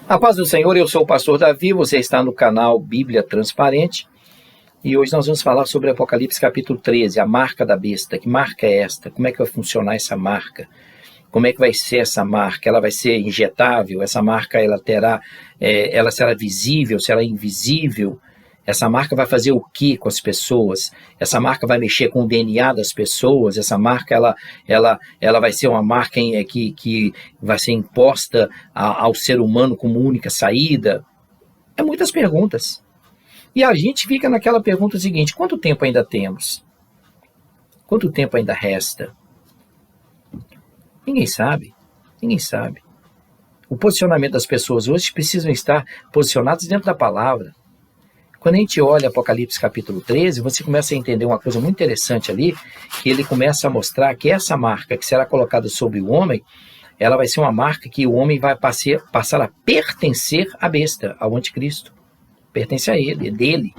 A paz do Senhor, eu sou o pastor Davi, você está no canal Bíblia Transparente e hoje nós vamos falar sobre Apocalipse capítulo 13, a marca da besta. Que marca é esta? Como é que vai funcionar essa marca? Como é que vai ser essa marca? Ela vai ser injetável? Essa marca ela será visível? Será invisível? Essa marca vai fazer o que com as pessoas? Essa marca vai mexer com o DNA das pessoas? Essa marca ela vai ser uma marca que vai ser imposta ao ser humano como única saída? É muitas perguntas. E a gente fica naquela pergunta seguinte: quanto tempo ainda temos? Quanto tempo ainda resta? Ninguém sabe. Ninguém sabe. O posicionamento das pessoas hoje precisam estar posicionadas dentro da palavra. Quando a gente olha Apocalipse capítulo 13, você começa a entender uma coisa muito interessante ali, que ele começa a mostrar que essa marca que será colocada sobre o homem, ela vai ser uma marca que o homem vai passar a pertencer à besta, ao anticristo. Pertence a ele, é dele.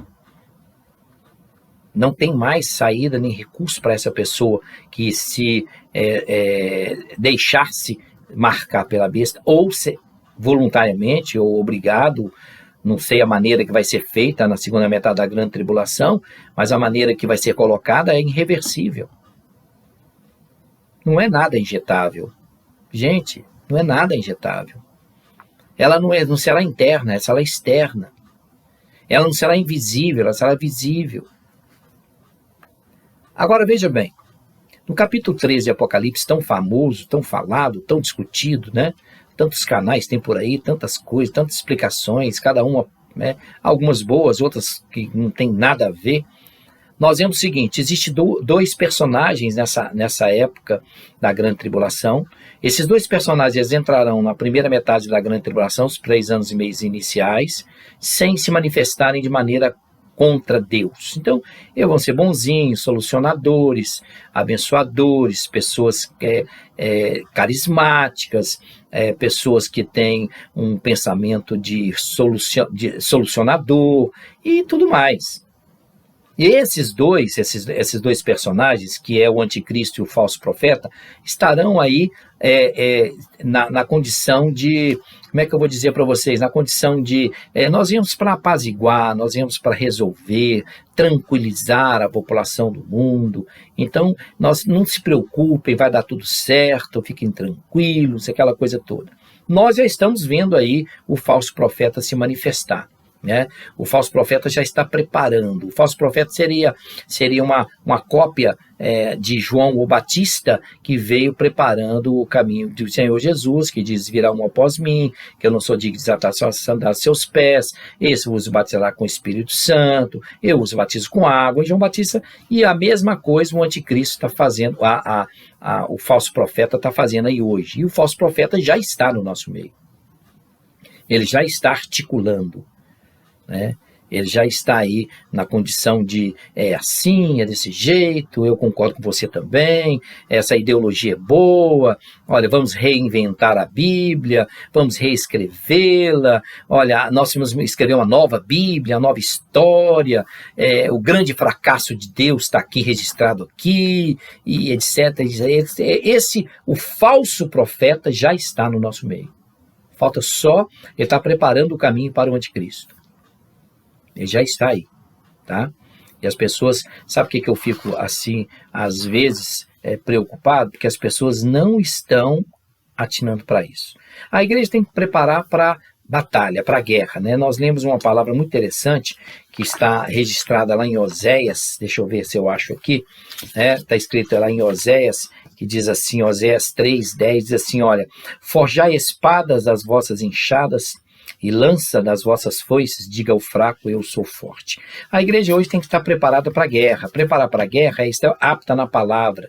Não tem mais saída nem recurso para essa pessoa que se deixar-se marcar pela besta, ou voluntariamente, ou obrigado. Não sei a maneira que vai ser feita na segunda metade da grande tribulação, mas a maneira que vai ser colocada é irreversível. Não é nada injetável. Gente, não é nada injetável. Ela não será interna, ela será externa. Ela não será invisível, ela será visível. Agora veja bem, no capítulo 13 de Apocalipse, tão famoso, tão falado, tão discutido, né? Tantos canais tem por aí, tantas coisas, tantas explicações, cada uma, né, algumas boas, outras que não tem nada a ver. Nós vemos o seguinte: existem dois personagens nessa época da grande tribulação. Esses dois personagens entrarão na primeira metade da grande tribulação, os 3 anos e meio iniciais, sem se manifestarem de maneira contra Deus. Então, eles vão ser bonzinhos, solucionadores, abençoadores, pessoas carismáticas, pessoas que têm um pensamento de solucionador e tudo mais. E esses dois personagens, que é o anticristo e o falso profeta, estarão aí na condição de, como é que eu vou dizer para vocês, na condição de, nós viemos para apaziguar, nós viemos para resolver, tranquilizar a população do mundo. Então, não se preocupem, vai dar tudo certo, fiquem tranquilos, aquela coisa toda. Nós já estamos vendo aí o falso profeta se manifestar. Né? O falso profeta já está preparando. O falso profeta seria uma cópia de João o Batista, que veio preparando o caminho do Senhor Jesus, que diz: virá um após mim, que eu não sou digno de desatar seus pés, esse vos batizará com o Espírito Santo, eu os batizo com água. E João Batista, e a mesma coisa o anticristo está fazendo, o falso profeta está fazendo aí hoje. E o falso profeta já está no nosso meio. Ele já está articulando. Né? Ele já está aí na condição de assim, é desse jeito, eu concordo com você também, essa ideologia é boa, olha, vamos reinventar a Bíblia, vamos reescrevê-la, olha, nós vamos escrever uma nova Bíblia, uma nova história, o grande fracasso de Deus está aqui registrado aqui, e etc. O falso profeta já está no nosso meio. Falta só ele estar preparando o caminho para o anticristo. Ele já está aí, tá? E as pessoas, sabe o que eu fico assim, às vezes, preocupado? Porque as pessoas não estão atinando para isso. A igreja tem que preparar para batalha, para guerra, né? Nós lemos uma palavra muito interessante que está registrada lá em Oséias, deixa eu ver se eu acho aqui, está escrito lá em Oséias, que diz assim, Oséias 3:10, diz assim, olha: forjai espadas das vossas enxadas, e lança das vossas foices, diga ao fraco, eu sou forte. A igreja hoje tem que estar preparada para a guerra. Preparar para a guerra é estar apta na palavra.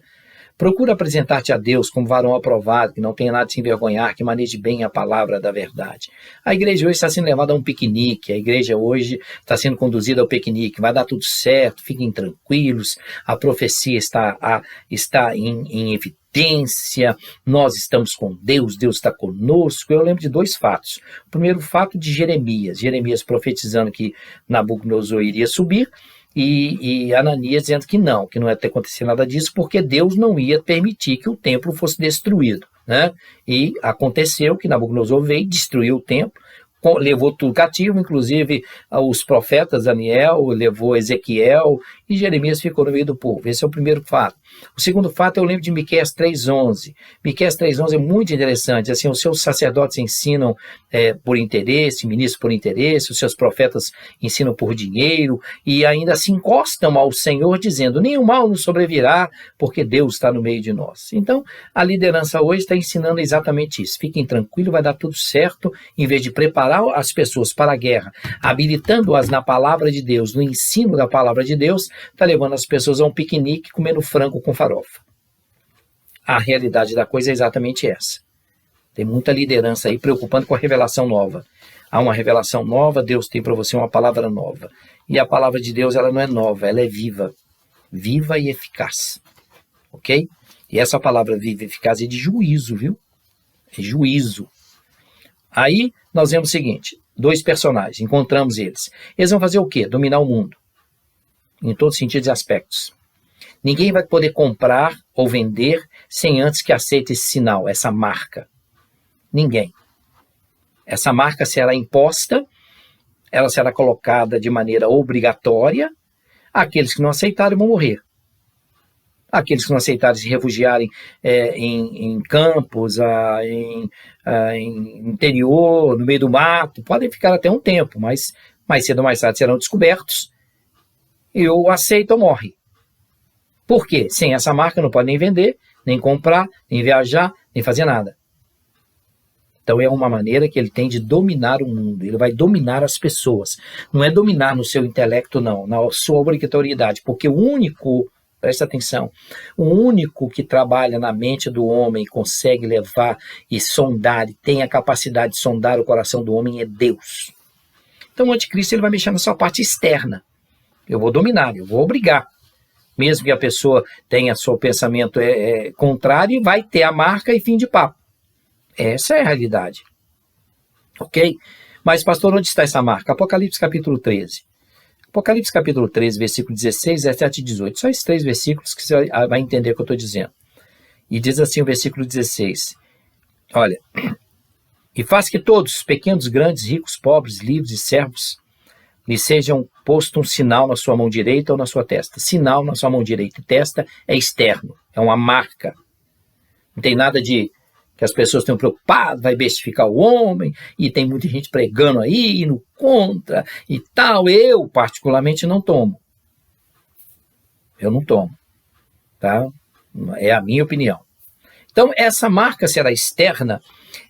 Procura apresentar-te a Deus como varão aprovado, que não tenha nada de se envergonhar, que maneje bem a palavra da verdade. A igreja hoje está sendo levada a um piquenique, a igreja hoje está sendo conduzida ao piquenique, vai dar tudo certo, fiquem tranquilos, a profecia está em evidência, nós estamos com Deus, Deus está conosco. Eu lembro de 2 fatos. O primeiro fato de Jeremias profetizando que Nabucodonosor iria subir, e Ananias dizendo que não ia ter acontecido nada disso, porque Deus não ia permitir que o templo fosse destruído, né? E aconteceu que Nabucodonosor veio, destruiu o templo, levou tudo cativo, inclusive os profetas Daniel, levou Ezequiel, e Jeremias ficou no meio do povo. Esse é o primeiro fato. O segundo fato eu lembro de Miqueias 3:11. Miqueias 3:11 é muito interessante. Assim, os seus sacerdotes ensinam por interesse, ministros por interesse, os seus profetas ensinam por dinheiro, e ainda se encostam ao Senhor dizendo, nenhum mal nos sobrevirá, porque Deus está no meio de nós. Então, a liderança hoje está ensinando exatamente isso. Fiquem tranquilos, vai dar tudo certo, em vez de preparar as pessoas para a guerra, habilitando-as na palavra de Deus, no ensino da palavra de Deus, está levando as pessoas a um piquenique comendo frango com farofa. A realidade da coisa é exatamente essa. Tem muita liderança aí preocupando com a revelação nova. Há uma revelação nova, Deus tem para você uma palavra nova. E a palavra de Deus, ela não é nova, ela é viva. Viva e eficaz. Ok? E essa palavra viva e eficaz é de juízo, viu? É juízo. Aí nós vemos o seguinte, 2 personagens, encontramos eles. Eles vão fazer o quê? Dominar o mundo. Em todos os sentidos e aspectos. Ninguém vai poder comprar ou vender sem antes que aceite esse sinal, essa marca. Ninguém. Essa marca será imposta, ela será colocada de maneira obrigatória. Aqueles que não aceitarem vão morrer. Aqueles que não aceitarem se refugiarem em campos, em interior, no meio do mato, podem ficar até um tempo, mas mais cedo ou mais tarde serão descobertos e ou aceitam ou morrem. Por quê? Sem essa marca não pode nem vender, nem comprar, nem viajar, nem fazer nada. Então é uma maneira que ele tem de dominar o mundo, ele vai dominar as pessoas. Não é dominar no seu intelecto, não, na sua obrigatoriedade, porque o único... Presta atenção, o único que trabalha na mente do homem, consegue levar e sondar, e tem a capacidade de sondar o coração do homem é Deus. Então o anticristo ele vai mexer na sua parte externa. Eu vou dominar, eu vou obrigar. Mesmo que a pessoa tenha seu pensamento contrário, vai ter a marca e fim de papo. Essa é a realidade. Ok? Mas pastor, onde está essa marca? Apocalipse capítulo 13. Apocalipse capítulo 13, versículo 16, 17 e 18. Só esses 3 versículos que você vai entender o que eu estou dizendo. E diz assim o versículo 16. Olha. E faz que todos, pequenos, grandes, ricos, pobres, livres e servos, lhe sejam posto um sinal na sua mão direita ou na sua testa. Sinal na sua mão direita e testa é externo. É uma marca. Não tem nada de... que as pessoas estão preocupadas, vai bestificar o homem, e tem muita gente pregando aí, indo contra, e tal. Eu, particularmente, não tomo. Eu não tomo. Tá? É a minha opinião. Então, essa marca será externa,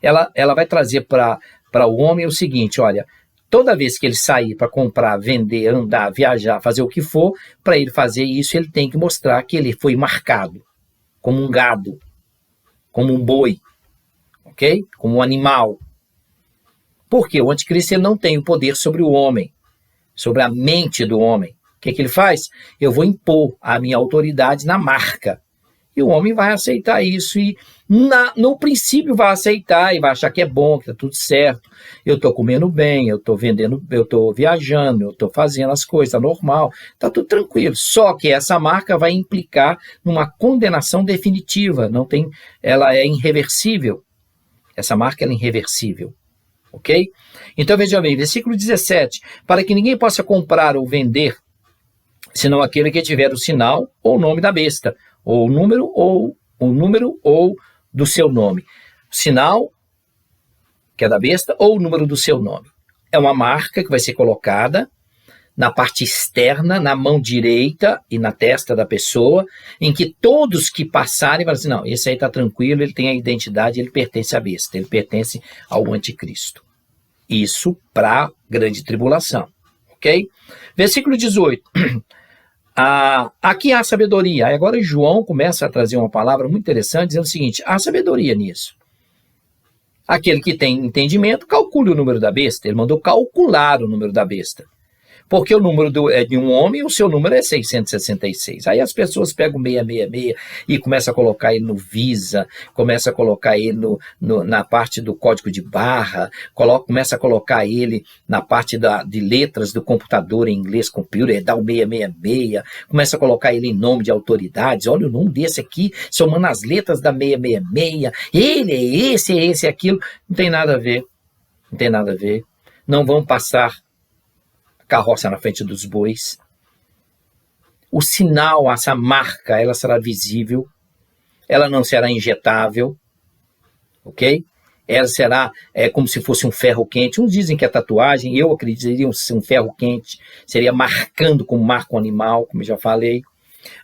ela vai trazer para o homem o seguinte, olha, toda vez que ele sair para comprar, vender, andar, viajar, fazer o que for, para ele fazer isso, ele tem que mostrar que ele foi marcado, como um gado, como um boi, ok? Como um animal. Porque o anticristo ele não tem o poder sobre o homem, sobre a mente do homem. O que ele faz? Eu vou impor a minha autoridade na marca. E o homem vai aceitar isso e no princípio vai aceitar e vai achar que é bom, que está tudo certo. Eu estou comendo bem, eu estou vendendo, eu estou viajando, eu estou fazendo as coisas, está normal, está tudo tranquilo. Só que essa marca vai implicar numa condenação definitiva, não tem, ela é irreversível. Essa marca ela é irreversível. Ok? Então veja bem, versículo 17. Para que ninguém possa comprar ou vender, senão aquele que tiver o sinal ou o nome da besta, ou o número ou do seu nome. Sinal, que é da besta, ou o número do seu nome. É uma marca que vai ser colocada na parte externa, na mão direita e na testa da pessoa, em que todos que passarem vão dizer, não, esse aí está tranquilo, ele tem a identidade, ele pertence à besta, ele pertence ao anticristo. Isso para a grande tribulação, ok? Versículo 18. Aqui há sabedoria. Aí agora João começa a trazer uma palavra muito interessante, dizendo o seguinte, há sabedoria nisso. Aquele que tem entendimento, calcule o número da besta. Ele mandou calcular o número da besta. Porque o número é de um homem e o seu número é 666. Aí as pessoas pegam 666 e começam a colocar ele no Visa, começam a colocar ele na parte do código de barra, começa a colocar ele na parte de letras do computador em inglês, computer, dá o 666, começa a colocar ele em nome de autoridades. Olha o nome desse aqui, somando as letras da 666, ele é esse, aquilo. Não tem nada a ver, não tem nada a ver. não vão passar carroça na frente dos bois. O sinal, essa marca, ela será visível, ela não será injetável, ok? Ela será como se fosse um ferro quente. Uns dizem que é tatuagem, eu acredito que seria um ferro quente, seria marcando como marca um animal, como eu já falei.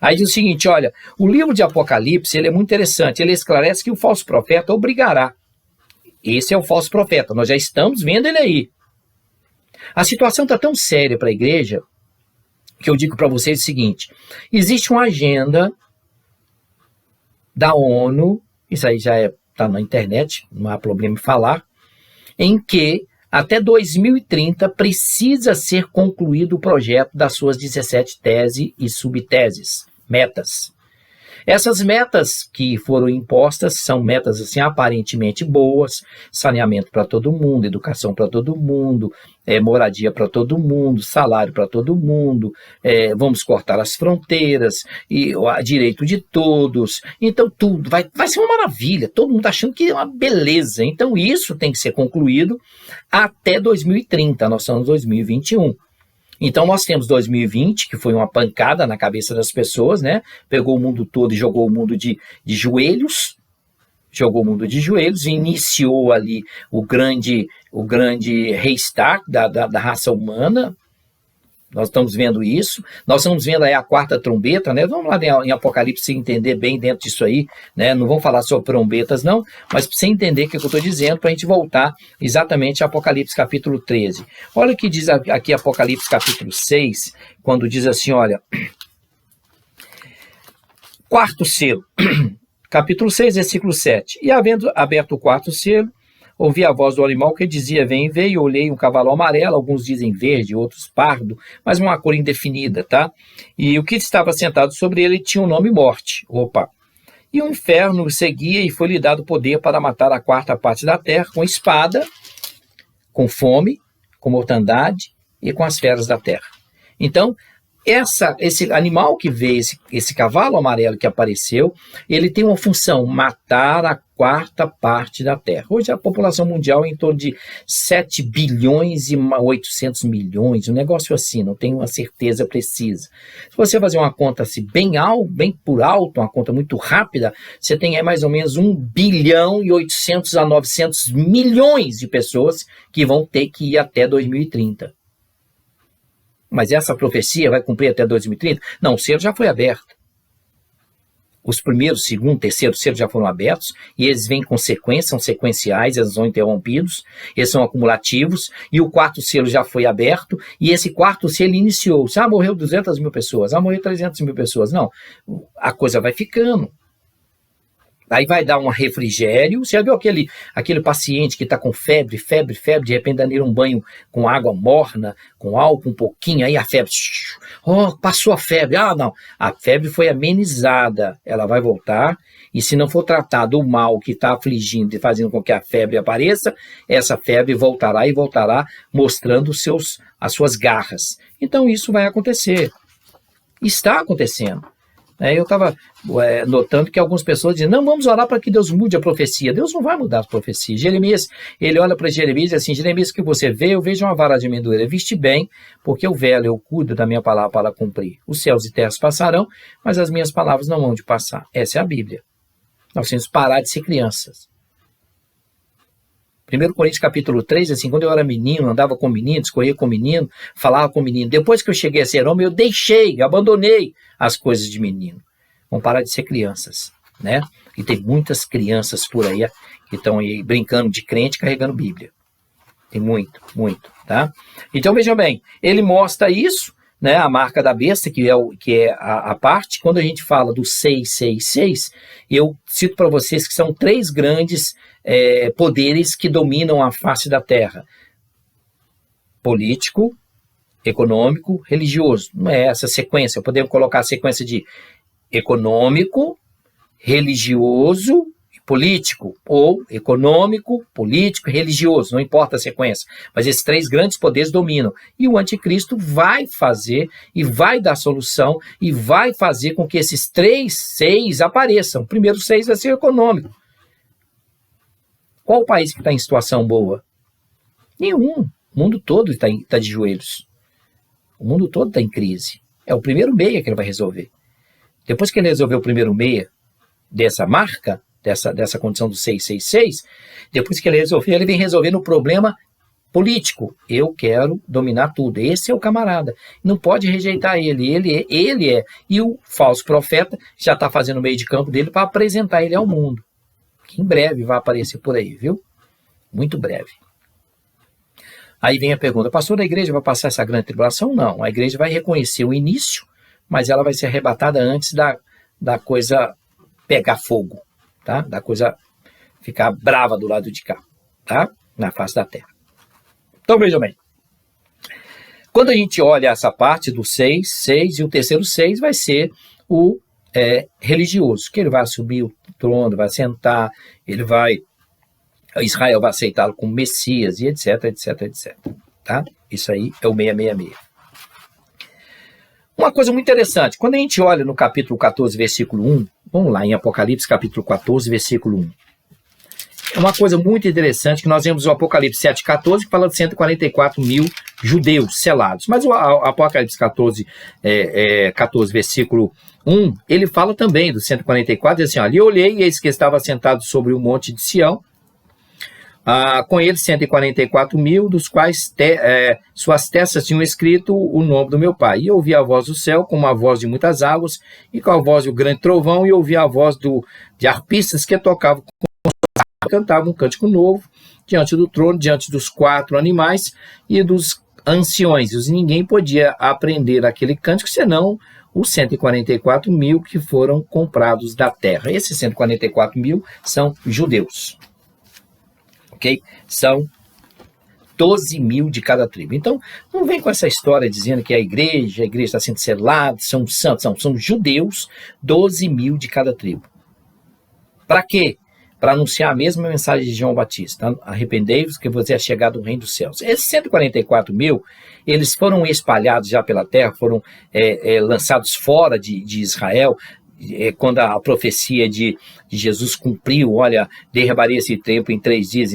Aí diz o seguinte, olha, o livro de Apocalipse ele é muito interessante, ele esclarece que o falso profeta obrigará. Esse é o falso profeta, nós já estamos vendo ele aí. A situação está tão séria para a igreja, que eu digo para vocês o seguinte, existe uma agenda da ONU, isso aí já está na internet, não há problema em falar, em que até 2030 precisa ser concluído o projeto das suas 17 teses e subteses, metas. Essas metas que foram impostas são metas assim, aparentemente boas, saneamento para todo mundo, educação para todo mundo, moradia para todo mundo, salário para todo mundo, vamos cortar as fronteiras, e direito de todos, então tudo vai ser uma maravilha, todo mundo achando que é uma beleza, então isso tem que ser concluído até 2030, nós estamos em 2021. Então nós temos 2020, que foi uma pancada na cabeça das pessoas, né? Pegou o mundo todo e jogou o mundo de joelhos, e iniciou ali o grande restart da raça humana. Nós estamos vendo isso, nós estamos vendo aí a quarta trombeta, né? Vamos lá em Apocalipse para você entender bem dentro disso aí, né? Não vamos falar sobre trombetas não, mas para você entender o que eu estou dizendo, para a gente voltar exatamente a Apocalipse capítulo 13. Olha o que diz aqui Apocalipse capítulo 6, quando diz assim, olha, quarto selo, capítulo 6, versículo 7, e havendo aberto o quarto selo, ouvi a voz do animal que dizia, vem, veio, olhei um cavalo amarelo, alguns dizem verde, outros pardo, mas uma cor indefinida, tá? E o que estava sentado sobre ele tinha o nome morte, E o inferno o seguia e foi-lhe dado poder para matar a quarta parte da terra com espada, com fome, com mortandade e com as feras da terra. Então, esse animal que veio, esse cavalo amarelo que apareceu, ele tem uma função, matar a quarta parte da Terra. Hoje a população mundial é em torno de 7 bilhões e 800 milhões, um negócio assim, não tenho uma certeza precisa. Se você fazer uma conta assim, bem por alto, uma conta muito rápida, você tem aí mais ou menos 1 bilhão e 800 a 900 milhões de pessoas que vão ter que ir até 2030. Mas essa profecia vai cumprir até 2030? Não, o selo já foi aberto. Os primeiros, segundo, terceiro selo já foram abertos, e eles vêm com sequência, são sequenciais, eles são interrompidos, eles são acumulativos, e o quarto selo já foi aberto, e esse quarto selo iniciou. Morreu 200 mil pessoas, morreu 300 mil pessoas. Não, a coisa vai ficando. Aí vai dar um refrigério. Você já viu aquele paciente que está com febre, de repente dá nele um banho com água morna, com álcool um pouquinho, aí a febre, passou a febre. Não, a febre foi amenizada, ela vai voltar, e se não for tratado o mal que está afligindo e fazendo com que a febre apareça, essa febre voltará mostrando as suas garras. Então isso vai acontecer, está acontecendo. Eu estava notando que algumas pessoas dizem, não, vamos orar para que Deus mude a profecia. Deus não vai mudar a profecia. Jeremias, ele olha para Jeremias e diz assim, Jeremias, o que você vê? Eu vejo uma vara de amendoeira. Viste bem, porque o velho eu cuido da minha palavra para cumprir. Os céus e terras passarão, mas as minhas palavras não vão de passar. Essa é a Bíblia. Nós temos que parar de ser crianças. 1 Coríntios capítulo 3, assim, quando eu era menino, andava com meninos, corria com menino, falava com menino. Depois que eu cheguei a ser homem, eu abandonei as coisas de menino. Vamos parar de ser crianças, né? E tem muitas crianças por aí que estão aí brincando de crente, carregando Bíblia. Tem muito, tá? Então, vejam bem, ele mostra isso, né? A marca da besta, que é a parte. Quando a gente fala do 666, eu cito para vocês que são 3 grandes poderes que dominam a face da Terra. Político, econômico, religioso. Não é essa sequência. Podemos colocar a sequência de econômico, religioso e político. Ou econômico, político e religioso. Não importa a sequência. Mas esses 3 grandes poderes dominam. E o anticristo vai fazer e vai dar solução e vai fazer com que esses 6 apareçam. O primeiro 6 vai ser econômico. Qual o país que está em situação boa? Nenhum. O mundo todo está de joelhos. O mundo todo está em crise. É o primeiro meia que ele vai resolver. Depois que ele resolver o primeiro meia dessa marca, dessa condição do 666, depois que ele resolver, ele vem resolvendo o problema político. Eu quero dominar tudo. Esse é o camarada. Não pode rejeitar ele. Ele é. E o falso profeta já está fazendo o meio de campo dele para apresentar ele ao mundo. Que em breve vai aparecer por aí, viu? Muito breve. Aí vem a pergunta, pastor, a igreja vai passar essa grande tribulação? Não. A igreja vai reconhecer o início, mas ela vai ser arrebatada antes da coisa pegar fogo, tá? Da coisa ficar brava do lado de cá, tá? Na face da terra. Então, vejam bem. Quando a gente olha essa parte do 6 e o terceiro 6 vai ser o religioso, que ele vai assumir o trono, vai sentar, Israel vai aceitá-lo como Messias, e etc, etc, etc. Tá? Isso aí é o 666. Uma coisa muito interessante, quando a gente olha no capítulo 14, versículo 1, vamos lá, em Apocalipse, capítulo 14, versículo 1. É uma coisa muito interessante que nós vemos o Apocalipse 7,14, que fala de 144 mil judeus selados. Mas o Apocalipse 14, 14, versículo 1, ele fala também dos 144, diz assim, olha, e olhei, e eis que estava sentado sobre o monte de Sião, com ele 144 mil, dos quais suas testas tinham escrito o nome do meu pai. E ouvi a voz do céu, como a voz de muitas águas, e com a voz do grande trovão, e ouvi a voz de arpistas que tocavam, cantavam um cântico novo, diante do trono, diante dos 4 animais e dos anciões. E ninguém podia aprender aquele cântico, senão os 144 mil que foram comprados da terra. Esses 144 mil são judeus. Ok? São 12 mil de cada tribo. Então, não vem com essa história dizendo que a igreja está sendo selada, são santos, são judeus, 12 mil de cada tribo. Para quê? Para anunciar a mesma mensagem de João Batista. Arrependei-vos que você é chegado ao reino dos céus. Esses 144 mil, eles foram espalhados já pela terra, foram lançados fora de Israel, quando a profecia de Jesus cumpriu, olha, derribarei esse templo em 3 dias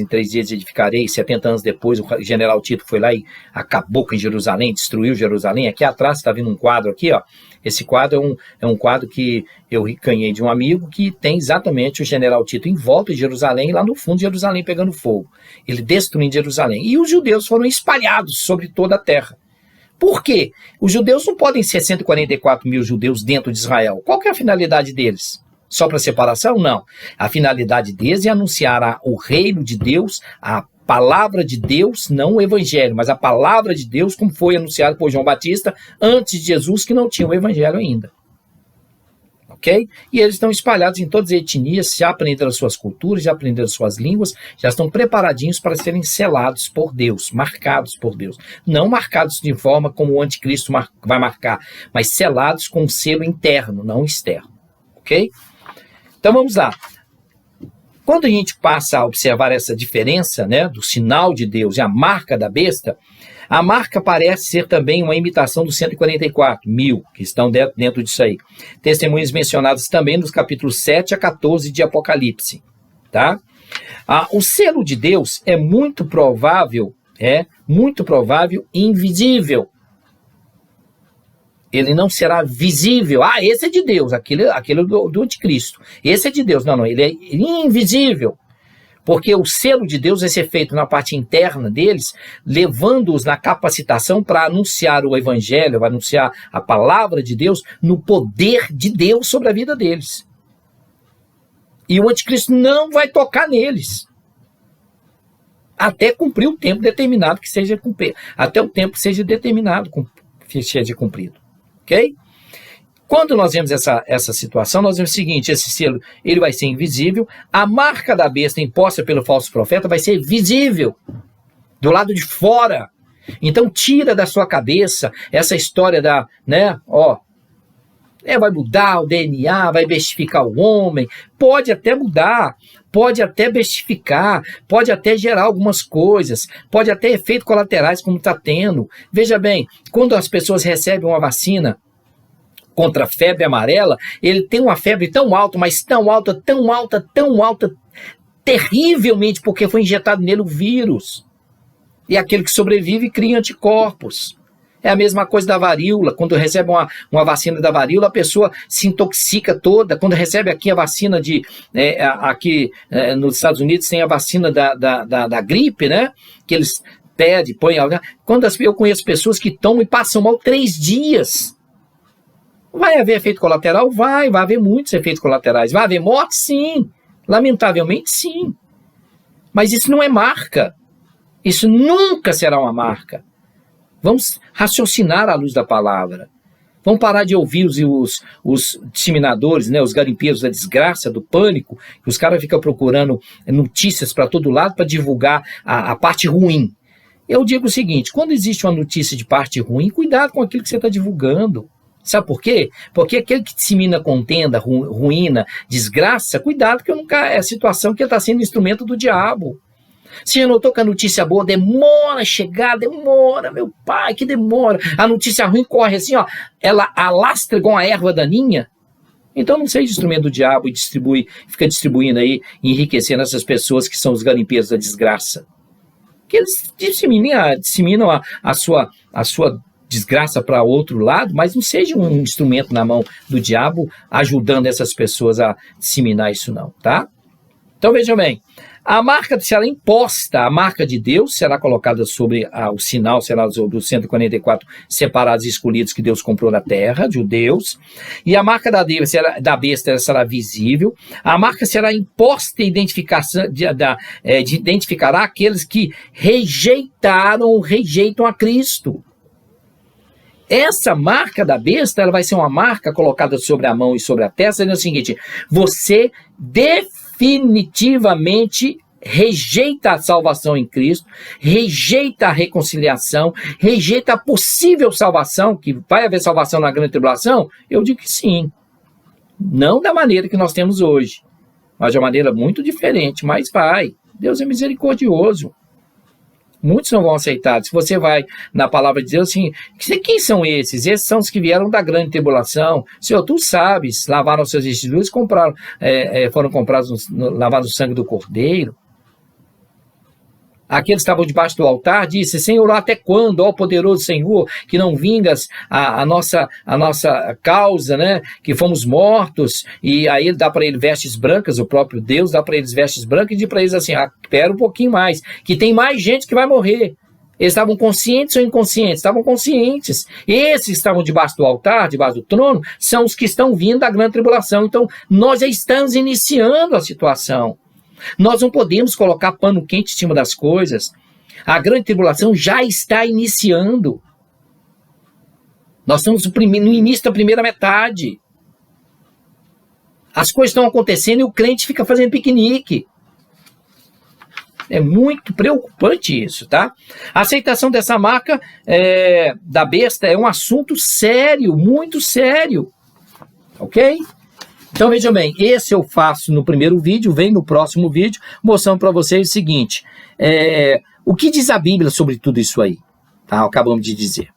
edificarei. 70 anos depois, o general Tito foi lá e acabou com Jerusalém, destruiu Jerusalém. Aqui atrás está vendo um quadro aqui, ó. Esse quadro é um quadro que eu ganhei de um amigo que tem exatamente o general Tito em volta de Jerusalém, e lá no fundo de Jerusalém pegando fogo. Ele destruindo Jerusalém. E os judeus foram espalhados sobre toda a terra. Por quê? Os judeus não podem ser 144 mil judeus dentro de Israel. Qual que é a finalidade deles? Só para separação? Não. A finalidade deles é anunciar o reino de Deus, a palavra de Deus, não o evangelho, mas a palavra de Deus, como foi anunciado por João Batista, antes de Jesus, que não tinha o evangelho ainda. Ok? E eles estão espalhados em todas as etnias, já aprenderam as suas culturas, já aprenderam as suas línguas, já estão preparadinhos para serem selados por Deus, marcados por Deus. Não marcados de forma como o anticristo vai marcar, mas selados com um selo interno, não externo. Ok? Então vamos lá. Quando a gente passa a observar essa diferença, né, do sinal de Deus e a marca da besta, a marca parece ser também uma imitação dos 144 mil que estão dentro disso aí. Testemunhas mencionadas também nos capítulos 7 a 14 de Apocalipse. Tá? O selo de Deus é muito provável invisível. Ele não será visível. Esse é de Deus, aquele do anticristo. Esse é de Deus. Não, ele é invisível. Porque o selo de Deus vai ser feito na parte interna deles, levando-os na capacitação para anunciar o evangelho, vai anunciar a palavra de Deus no poder de Deus sobre a vida deles. E o anticristo não vai tocar neles. Até cumprir o tempo determinado que seja cumprido. Até o tempo que seja determinado que seja cumprido. Ok? Quando nós vemos essa situação, nós vemos o seguinte, esse selo ele vai ser invisível, a marca da besta imposta pelo falso profeta vai ser visível, do lado de fora. Então tira da sua cabeça essa história vai mudar o DNA, vai bestificar o homem, pode até mudar, pode até bestificar, pode até gerar algumas coisas, pode até efeitos colaterais como está tendo. Veja bem, quando as pessoas recebem uma vacina contra a febre amarela, ele tem uma febre tão alta, mas tão alta, terrivelmente, porque foi injetado nele o vírus. E aquele que sobrevive cria anticorpos. É a mesma coisa da varíola. Quando recebe uma vacina da varíola, a pessoa se intoxica toda. Quando recebe aqui a vacina nos Estados Unidos tem a vacina da gripe, né? Que eles pedem, põem... Eu conheço pessoas que tomam e passam mal 3 dias. Vai haver efeito colateral? Vai haver muitos efeitos colaterais. Vai haver morte? Sim. Lamentavelmente, sim. Mas isso não é marca. Isso nunca será uma marca. Vamos raciocinar à luz da palavra. Vamos parar de ouvir os disseminadores, né, os garimpeiros da desgraça, do pânico, que os caras ficam procurando notícias para todo lado para divulgar a parte ruim. Eu digo o seguinte, quando existe uma notícia de parte ruim, cuidado com aquilo que você está divulgando. Sabe por quê? Porque aquele que dissemina contenda, ruína, desgraça, cuidado, porque é a situação que ele está sendo instrumento do diabo. Você já notou que a notícia boa demora a chegar, demora, meu pai, que demora. A notícia ruim corre assim, ó, ela alastra igual uma erva daninha. Então não seja instrumento do diabo e fica distribuindo aí, enriquecendo essas pessoas que são os garimpeiros da desgraça. Que eles disseminam a sua desgraça para outro lado, mas não seja um instrumento na mão do diabo ajudando essas pessoas a disseminar isso não, tá? Então vejam bem, a marca será imposta, a marca de Deus será colocada sobre o sinal, será sobre os 144 separados e escolhidos que Deus comprou da terra, judeus, e a marca da besta será visível, a marca será imposta e identificará aqueles que rejeitam a Cristo. Essa marca da besta, ela vai ser uma marca colocada sobre a mão e sobre a testa, dizendo o seguinte, você definitivamente rejeita a salvação em Cristo, rejeita a reconciliação, rejeita a possível salvação, que vai haver salvação na grande tribulação? Eu digo que sim. Não da maneira que nós temos hoje, mas de uma maneira muito diferente, mas vai. Deus é misericordioso. Muitos não vão aceitar. Se você vai na palavra de Deus, assim, quem são esses? Esses são os que vieram da grande tribulação. Senhor, tu sabes, lavaram seus vestidos, foram comprados, lavados no sangue do Cordeiro. Aqueles que estavam debaixo do altar, disse, Senhor, até quando, ó poderoso Senhor, que não vingas a nossa causa, né, que fomos mortos, e aí ele dá para ele vestes brancas, o próprio Deus dá para eles vestes brancas, e diz para eles assim, espera um pouquinho mais, que tem mais gente que vai morrer. Eles estavam conscientes ou inconscientes? Estavam conscientes. Esses que estavam debaixo do altar, debaixo do trono, são os que estão vindo da grande tribulação. Então, nós já estamos iniciando a situação. Nós não podemos colocar pano quente em cima das coisas. A grande tribulação já está iniciando. Nós estamos no início da primeira metade. As coisas estão acontecendo e o crente fica fazendo piquenique. É muito preocupante isso, tá? A aceitação dessa marca da besta é um assunto sério, muito sério. Ok? Então vejam bem, esse eu faço no primeiro vídeo, vem no próximo vídeo, mostrando para vocês o seguinte, o que diz a Bíblia sobre tudo isso aí? Tá? Acabamos de dizer.